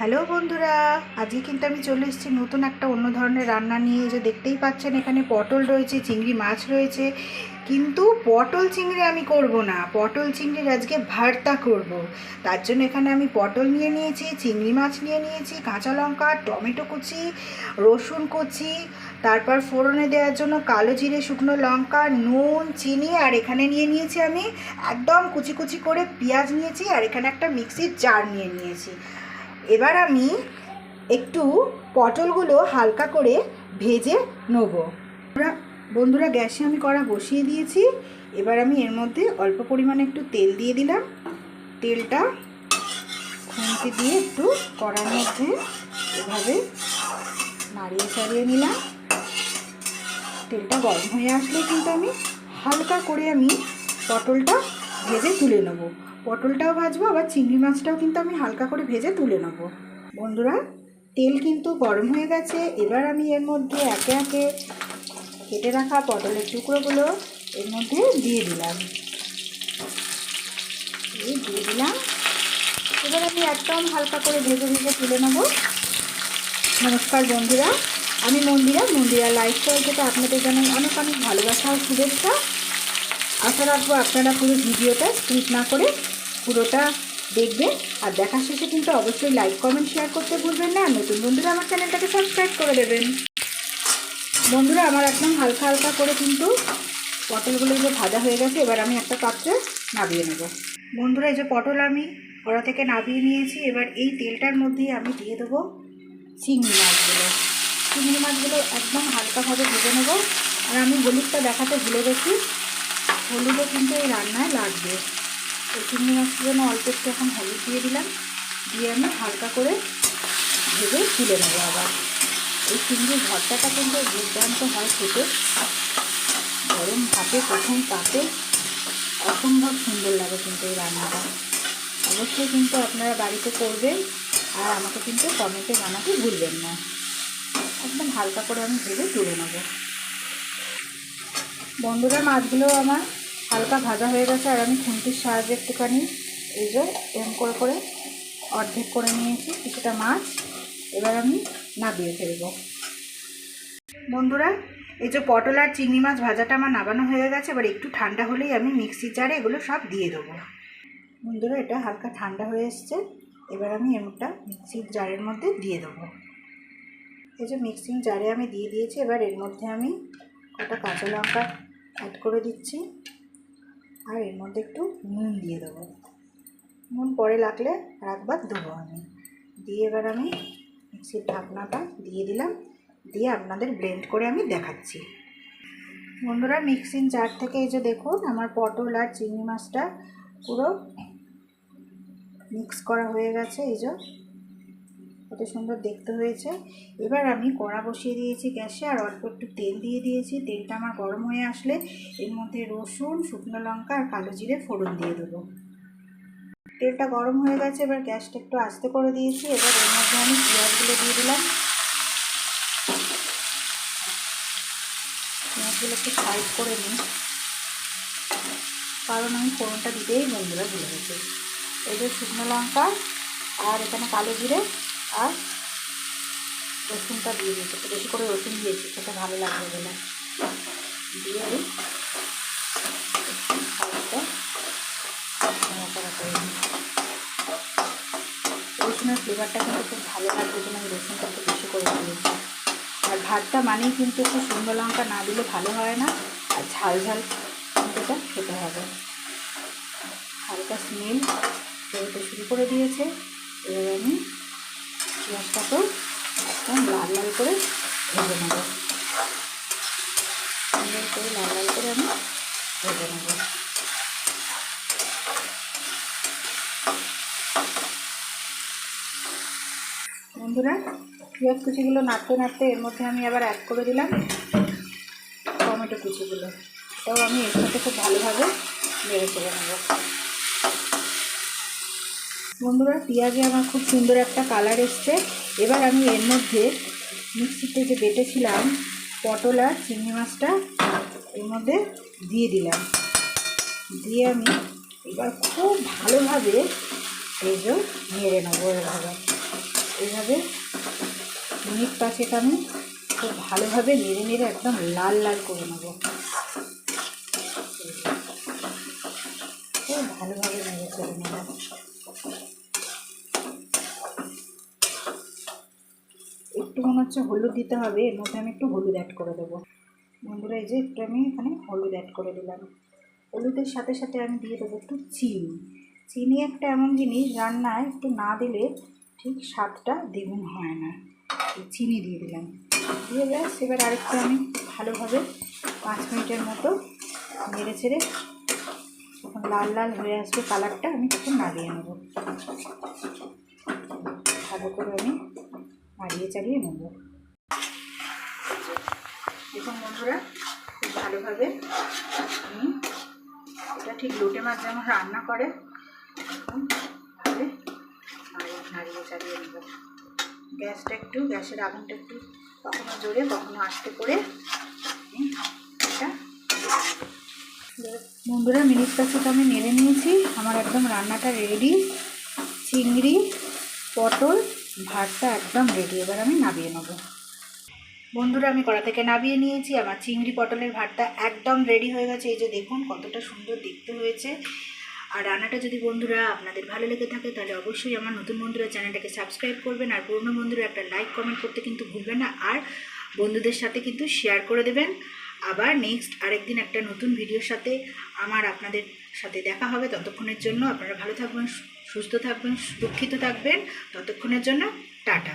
Hello বন্ধুরা, আজকে কিন্তু আমি চলে এসেছি নতুন একটা অন্য ধরনের রান্না নিয়ে। যে দেখতেই পাচ্ছেন এখানে পটল রয়েছে, চিংড়ি মাছ রয়েছে, কিন্তু পটল চিংড়ি আমি করব না, পটল চিংড়ির আজকে ভর্তা করব। তার জন্য এখানে আমি পটল নিয়ে নিয়েছি, চিংড়ি মাছ নিয়ে নিয়েছি, কাঁচা লঙ্কা, টমেটো কুচি, রসুন কুচি, তারপর ফোড়নে দেওয়ার জন্য কালো জিরে, শুকনো লঙ্কা, নুন, চিনি, আর এখানে নিয়ে নিয়েছি আমি একদম কুচি কুচি করে পেঁয়াজ নিয়েছি, আর এখানে একটা মিক্সির জার নিয়ে নিয়েছি। এবার আমি একটু পটলগুলো হালকা করে ভেজে নেব। বন্ধুরা গ্যাসে আমি কড়া বসিয়ে দিয়েছি। এবার আমি এর মধ্যে অল্প পরিমাণে একটু তেল দিয়ে দিলাম। তেলটা খুন্তি দিয়ে একটু কড়ার মধ্যে এভাবে নাড়িয়ে চাড়িয়ে নিলাম। তেলটা গরম হয়ে আসলে কিন্তু আমি হালকা করে পটলটা ভেজে তুলে নেব। পটলটাও ভাজবো, আবার চিংড়ি মাছটাও কিন্তু আমি হালকা করে ভেজে তুলে নেব। বন্ধুরা তেল কিন্তু গরম হয়ে গেছে। এবার আমি এর মধ্যে একে একে কেটে রাখা পটলের টুকরোগুলো এর মধ্যে দিয়ে দিলাম। এবার আমি একদম হালকা করে ভেজে ভেজে তুলে নেব। নমস্কার বন্ধুরা, আমি মন্দিরা লাইফস্টাইল থেকে আপনাদের জানাই অনেক অনেক ভালোবাসা ও শুভেচ্ছা। আশা রাখবো আপনারা পুরো ভিডিওটা স্কিপ না করে পুরোটা দেখবেন, আর দেখার শেষে কিন্তু অবশ্যই লাইক কমেন্ট শেয়ার করতে ভুলবেন না। আর নতুন বন্ধুরা আমার চ্যানেলটাকে সাবস্ক্রাইব করে দেবেন। বন্ধুরা আমার একদম হালকা হালকা করে কিন্তু পটলগুলো যে ভাজা হয়ে গেছে। এবার আমি একটা পাত্রে নামিয়ে নেব। বন্ধুরা এই যে পটল আমি কড়া থেকে নামিয়ে নিয়েছি। এবার এই তেলটার মধ্যেই আমি দিয়ে দেবো চিংড়ি মাছগুলো একদম হালকাভাবে ভেজে নেব। আর আমি হলুদটা দেখাতে ভুলে গেছি, হলুদও কিন্তু এই রান্নায় লাগবে। এই চিংড়ি মাছের জন্য অল্প একটু এখন হলুদ দিয়ে দিলাম, দিয়ে আমি হালকা করে ভেজে তুলে নেব। আবার এই চিংড়ির ভর্তাটা কিন্তু দুর্দান্ত হয় খেতে, গরম ভাতে প্রথম পাতে অসম্ভব সুন্দর লাগে কিন্তু এই রান্নাটা। অবশ্যই কিন্তু আপনারা বাড়িতে করবেন, আর আমাকে কিন্তু কমেন্টে জানাতে ভুলবেন না। একদম হালকা করে আমি ভেজে তুলে নেব। বন্ধুরা মাছগুলো আমার হালকা ভাজা হয়ে গেছে, আর আমি খুন্তির সাহায্যে একটুখানি এই যে এরম করে করে অর্ধেক করে নিয়েছি কিছুটা মাছ। এবার আমি নামিয়ে ফেলব। বন্ধুরা এই যে পটল আর চিংড়ি মাছ ভাজাটা আমার নামানো হয়ে গেছে। এবার একটু ঠান্ডা হলেই আমি মিক্সির জারে এগুলো সব দিয়ে দেবো। বন্ধুরা এটা হালকা ঠান্ডা হয়ে এসছে। এবার আমি এমনটা মিক্সির জারের মধ্যে দিয়ে দেবো। এই যে মিক্সিং জারে আমি দিয়ে দিয়েছি। এবার এর মধ্যে আমি কটা কাঁচা লঙ্কা অ্যাড করে দিচ্ছি, আর এর মধ্যে একটু নুন দিয়ে দেবো। নুন পরে লাগলে আর একবার দেবো আমি। দিয়ে এবার আমি মিক্সির ঢাকনাটা দিয়ে দিলাম, দিয়ে আপনাদের ব্লেন্ড করে আমি দেখাচ্ছি। বন্ধুরা মিক্সিং জার থেকে এই যে দেখুন আমার পটল আর চিংড়ি মাছটা পুরো মিক্স করা হয়ে গেছে। এই যে কত সুন্দর দেখতে হয়েছে। এবার আমি কড়া বসিয়ে দিয়েছি গ্যাসে, আর অল্প একটু তেল দিয়ে দিয়েছি। তেলটা আমার গরম হয়ে আসলে এর মধ্যে রসুন, শুকনো লঙ্কা আর কালো জিরে ফোড়ন দিয়ে দেবো। তেলটা গরম হয়ে গেছে, এবার গ্যাসটা একটু আস্তে করে দিয়েছি। এবার এর মধ্যে আমি পেঁয়াজগুলো দিয়ে দিলাম। পেঁয়াজগুলো একটু সাইড করে নিই, কারণ আমি ফোড়নটা দিতেই বন্ধুরা ভুলে গেছি। এই যে শুকনো লঙ্কা আর এখানে কালো জিরে আর রসুনটা দিয়ে দিয়েছি, একটু বেশি করে রসুন দিয়েছি, সেটা ভালো লাগবে বলে। দিয়ে আমি নাড়াচাড়া করে নিই। রসুনের ফ্লেভারটা কিন্তু খুব ভালো লাগবে জন্য আমি রসুনটা একটু বেশি করে দিয়েছি। আর ভাতটা মানেই কিন্তু একটু শুকনো লঙ্কা না দিলে ভালো হয় না, আর ঝাল ঝাল এটা খেতে হবে। হালকা স্মেল বেরোতে শুরু করে দিয়েছে। এবার আমি পেঁয়াজটাকেও একদম লাল লাল করে ভেজে নেব। সুন্দর করে লাল লাল করে আমি ভেজে নেব। বন্ধুরা পেঁয়াজ কুচিগুলো নাড়তে নাড়তে এর মধ্যে আমি আবার অ্যাড করে দিলাম টমেটো কুচিগুলো। এটাও আমি এর সাথে খুব ভালোভাবে নেড়ে চেড়ে নেব। বন্ধুরা পেঁয়াজে আমার খুব সুন্দর একটা কালার এসছে। এবার আমি এর মধ্যে মিক্সিতে যে বেটেছিলাম পটল আর চিংড়ি মাছটা এর মধ্যে দিয়ে দিলাম। দিয়ে আমি এবার খুব ভালোভাবে এই যে নেড়ে নেবো এভাবে। ভালোভাবে মিনিট 5 আমি খুব ভালোভাবে নেড়ে নেড়ে একদম লাল লাল করে নেব। খুব ভালোভাবে নেড়ে চেড়ে নেব। একটু মনে হচ্ছে হলুদ দিতে হবে, এর মধ্যে আমি একটু হলুদ অ্যাড করে দেবো। বন্ধুরা এই যে একটু আমি এখানে হলুদ অ্যাড করে দিলাম। হলুদের সাথে সাথে আমি দিয়ে দেবো একটু চিনি। চিনি একটা এমন জিনিস, রান্নায় একটু না দিলে ঠিক স্বাদটা দ্বিগুণ হয় না। চিনি দিয়ে দিলাম, দিয়ে ব্যাস এবার আরেকটু আমি ভালোভাবে 5 মিনিটের মতো নেড়ে ছেড়ে যখন লাল লাল হয়ে আসবে কালারটা, আমি তখন নাড়িয়ে নেব। ভালো করে আমি নাড়িয়ে চাড়িয়ে নেব। দেখুন বন্ধুরা, খুব ভালোভাবে আমি এটা ঠিক লোটে মাছ যেমন রান্না করে ভাবে নাড়িয়ে চাড়িয়ে নেব। গ্যাসের আগুনটা একটু কখনো জোরে কখনো আস্তে করে আমি এটা। বন্ধুরা মিনিট 5 আমি নেড়ে নিয়েছি, আমার একদম রান্নাটা রেডি। চিংড়ি পটল ভাতটা একদম রেডি, এবার আমি নামিয়ে নেব। বন্ধুরা আমি কড়া থেকে নামিয়ে নিয়েছি, আমার চিংড়ি পটলের ভাতটা একদম রেডি হয়ে গেছে। এই যে দেখুন কতটা সুন্দর দেখতে হয়েছে। আর রান্নাটা যদি বন্ধুরা আপনাদের ভালো লেগে থাকে তাহলে অবশ্যই আমার নতুন বন্ধুরা চ্যানেলটাকে সাবস্ক্রাইব করবেন, আর পুরনো বন্ধুরা একটা লাইক কমেন্ট করতে কিন্তু ভুলবেন না, আর বন্ধুদের সাথে কিন্তু শেয়ার করে দেবেন। আবার নেক্সট আরেকদিন একটা নতুন ভিডিওর সাথে আপনাদের সাথে দেখা হবে। ততক্ষণের জন্য আপনারা ভালো থাকবেন, সুস্থ থাকবেন, সুরক্ষিত থাকবেন। ততক্ষণের জন্য টাটা।